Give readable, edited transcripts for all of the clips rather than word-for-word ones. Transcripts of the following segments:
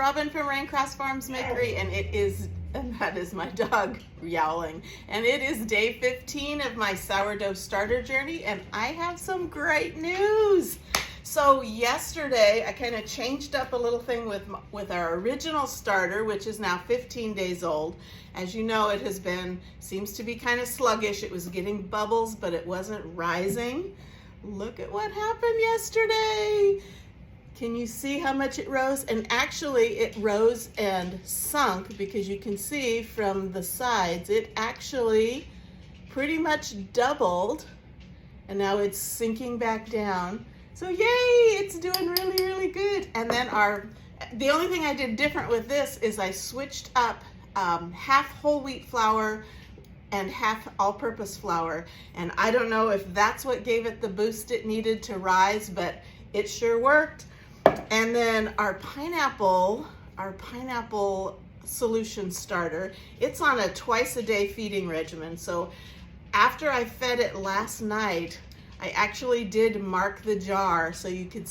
Robin from Raincross Farms Bakery, and that is my dog yowling. And it is day 15 of my sourdough starter journey, and I have some great news. So yesterday, I kind of changed up a little thing with our original starter, which is now 15 days old. As you know, it seems to be kind of sluggish. It was getting bubbles, but it wasn't rising. Look at what happened yesterday. Can you see how much it rose? And actually it rose and sunk, because you can see from the sides, it actually pretty much doubled, and now it's sinking back down. So yay, it's doing really, really good. And then the only thing I did different with this is I switched up half whole wheat flour and half all-purpose flour. And I don't know if that's what gave it the boost it needed to rise, but it sure worked. And then our pineapple solution starter, it's on a twice-a-day feeding regimen. So after I fed it last night, I actually did mark the jar so I could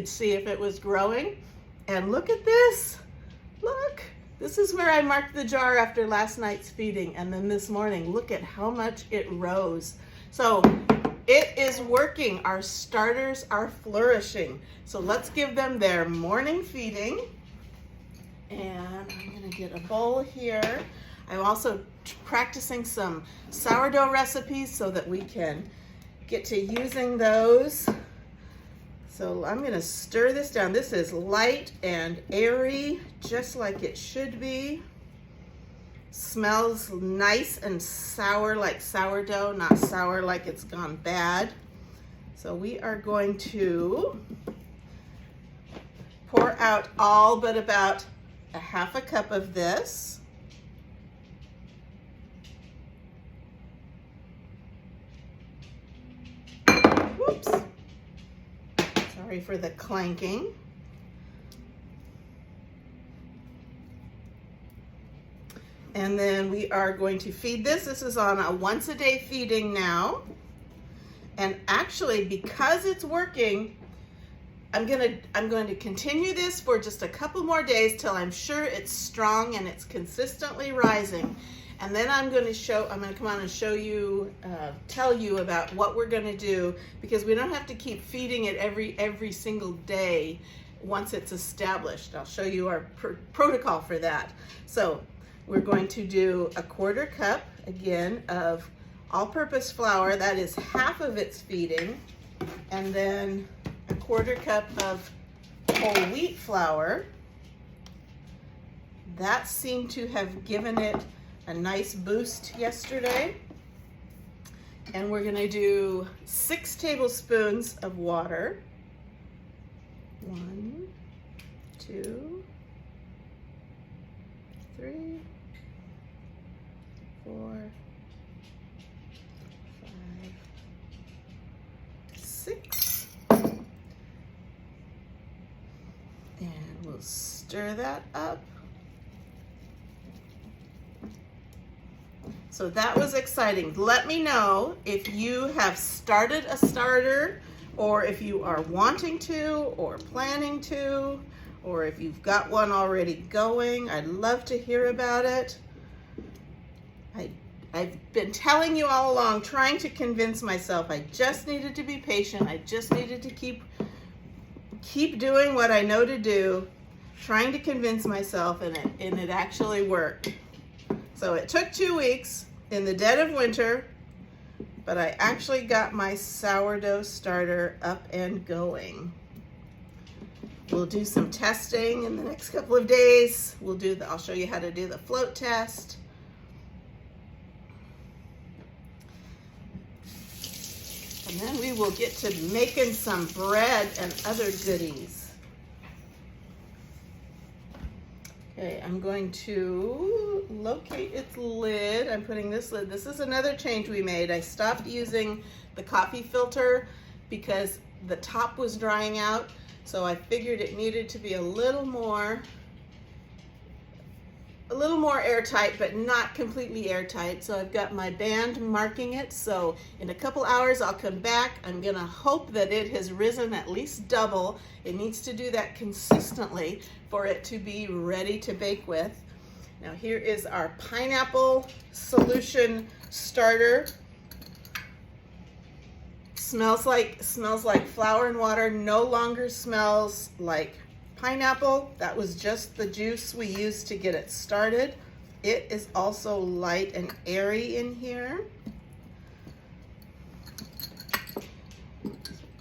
see if it was growing. And look at this. Look, this is where I marked the jar after last night's feeding. And then this morning, look at how much it rose. So it is working. Our starters are flourishing. So let's give them their morning feeding. And I'm gonna get a bowl here. I'm also practicing some sourdough recipes so that we can get to using those. So I'm gonna stir this down. This is light and airy, just like it should be. Smells nice and sour like sourdough, not sour like it's gone bad. So we are going to pour out all but about a half a cup of this. Whoops. Sorry for the clanking. And then we are going to feed this. This is on a once-a-day feeding now. And actually, because it's working, I'm going to continue this for just a couple more days till I'm sure it's strong and it's consistently rising. And then I'm going to come on and show you, tell you about what we're going to do, because we don't have to keep feeding it every single day once it's established. I'll show you our protocol for that. So we're going to do a 1/4 cup, again, of all-purpose flour. That is half of its feeding. And then a 1/4 cup of whole wheat flour. That seemed to have given it a nice boost yesterday. And we're gonna do 6 tablespoons of water. 1, 2, 3, 4, 5, 6. And we'll stir that up. So that was exciting. Let me know if you have started a starter, or if you are wanting to, or planning to, or if you've got one already going. I'd love to hear about it. I've been telling you all along, trying to convince myself I just needed to be patient. I just needed to keep doing what I know to do, trying to convince myself, and it actually worked. So it took 2 weeks in the dead of winter, but I actually got my sourdough starter up and going. We'll do some testing in the next couple of days. I'll show you how to do the float test. And then we will get to making some bread and other goodies. Okay, I'm going to locate its lid. I'm putting this lid. This is another change we made. I stopped using the coffee filter because the top was drying out. So I figured it needed to be a little more a little more airtight, but not completely airtight. So I've got my band marking it. So in a couple hours, I'll come back. I'm gonna hope that it has risen at least double. It needs to do that consistently for it to be ready to bake with. Now here is our pineapple solution starter. Smells like flour and water, no longer smells like pineapple. That was just the juice we used to get it started. It is also light and airy in here.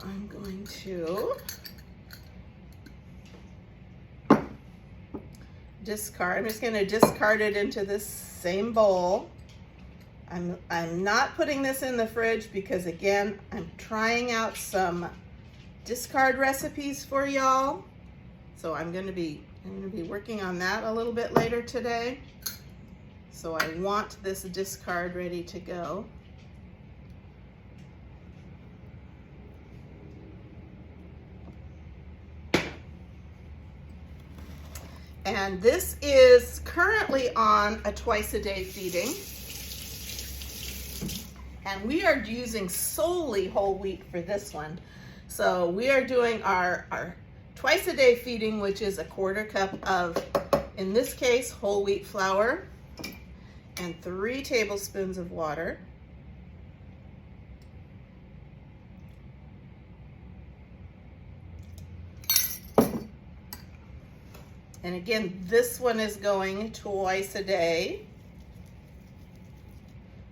I'm going to discard. I'm just going to discard it into this same bowl. I'm not putting this in the fridge because, again, I'm trying out some discard recipes for y'all. So I'm going to be working on that a little bit later today. So I want this discard ready to go. And this is currently on a twice-a-day feeding. And we are using solely whole wheat for this one. So we are doing our twice-a-day feeding, which is a 1/4 cup of, in this case, whole wheat flour and 3 tablespoons of water. And again, this one is going twice a day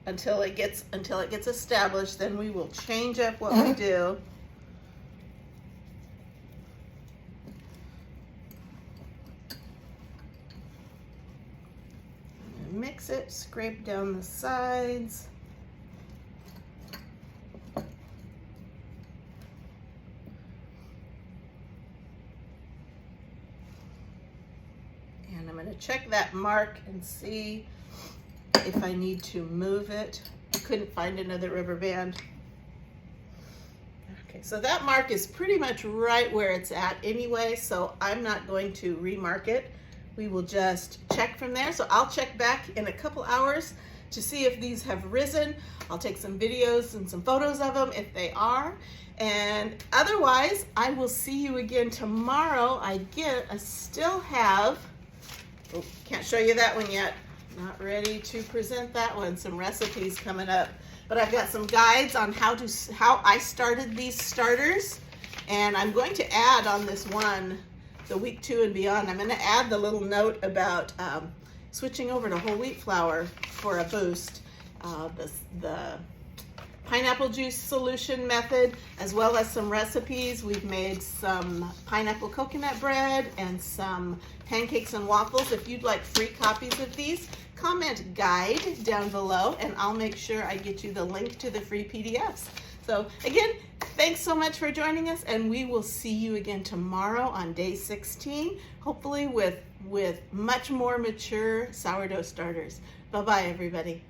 until it gets established. Then we will change up what we do. Mix it, scrape down the sides. And I'm going to check that mark and see if I need to move it. I couldn't find another rubber band. Okay, so that mark is pretty much right where it's at anyway, so I'm not going to remark it. We will just check from there. So I'll check back in a couple hours to see if these have risen. I'll take some videos and some photos of them if they are. And otherwise, I will see you again tomorrow. I still have, oh, can't show you that one yet. Not ready to present that one. Some recipes coming up. But I've got some guides on how I started these starters. And I'm going to add on this one, the week 2 and beyond, I'm going to add the little note about switching over to whole wheat flour for a boost. The pineapple juice solution method, as well as some recipes. We've made some pineapple coconut bread and some pancakes and waffles. If you'd like free copies of these, comment guide down below and I'll make sure I get you the link to the free PDFs. So again, thanks so much for joining us, and we will see you again tomorrow on day 16, hopefully with much more mature sourdough starters. Bye-bye, everybody.